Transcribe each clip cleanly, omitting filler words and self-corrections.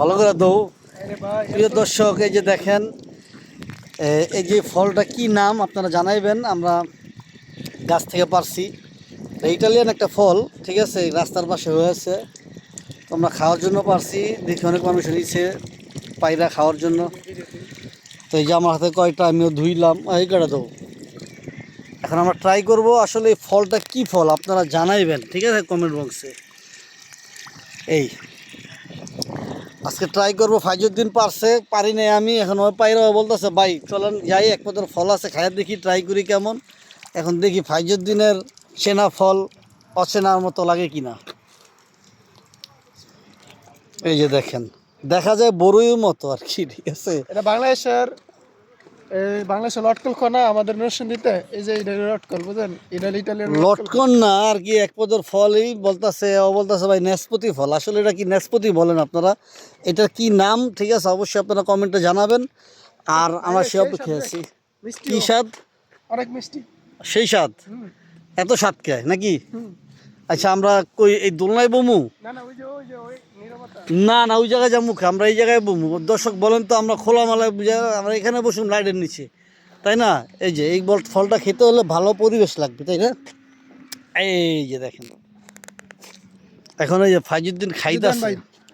ভালো করে দৌ। প্রিয় দর্শক, এই যে দেখেন, এই যে ফলটা কি নাম আপনারা জানাইবেন। আমরা গাছ থেকে পারছি, ইটালিয়ান একটা ফল, ঠিক আছে, রাস্তার পাশে হয়েছে। তো আমরা খাওয়ার জন্য পারছি, দেখি অনেক মানুষ নিচ্ছে পায়রা খাওয়ার জন্য। তো এই যে আমার হাতে কয়টা, আমিও ধুইলাম, এই কটা দেবো। এখন আমরা ট্রাই করব আসলে এই ফলটা কি ফল আপনারা জানাইবেন, ঠিক আছে, কমেন্ট বক্সে। এই আজকে ট্রাই করবো। ফাইজুদ্দিন পারছে, পারি নাই আমি। এখন ওই পায়রা বলতেছে ভাই চলেন যাই, এক পদের ফল আছে খাইয়া দেখি, ট্রাই করি কেমন। এখন দেখি ফাইজুদ্দিনের চেনা ফল অচেনার মতো লাগে কিনা। এই যে দেখেন, দেখা যায় বড়ইর মতো আর কি, ঠিক আছে। এটা বাংলাদেশের লটকল খোনা আমাদের নরসিংদীতে, এই যে এটা লটকল, বুঝেন, এটা ইটালিয়ান লটকন না আর কি, এক পদের ফলই বলতেছে। ও বলতেছে ভাই নেসপতি ফল। আসলে এটা কি নেসপতি বলেন আপনারা? এটার কি নাম, ঠিক আছে, অবশ্যই আপনারা কমেন্টে জানাবেন। আর আমরা সে খেয়েছি। কি স্বাদ? অনেক মিষ্টি। সেই স্বাদ? এত স্বাদ খায় নাকি? আচ্ছা, আমরা কই এই দোলনায় বমু? না না, ওই জায়গায় যাবো, আমরা এই জায়গায় বমু। দর্শক বলেন তো, আমরা খোলামেলায় আমরা এখানে বসুন লাইটের নিচে, তাই না? এই যে এই ফলটা খেতে হলে ভালো পরিবেশ লাগবে, তাই না? এই যে দেখেন, এখন এই যে ফাইজুদ্দিন খাইতেছে।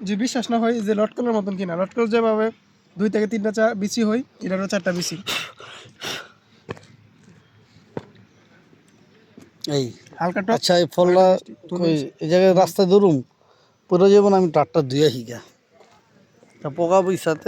যে বিশ্বাস না হয়, যে লটকলের মতন কিনা, লটকল যেভাবে 2 থেকে 3টা বিচি হয়, এটারও 4টা বিচি। এই হালকা টক। আচ্ছা, এই ফলটা এই জায়গায় রাস্তায় ধরুম পুরো জীবন আমি টাটটা ধুয়ে শিখা, পোকা বইসাতে।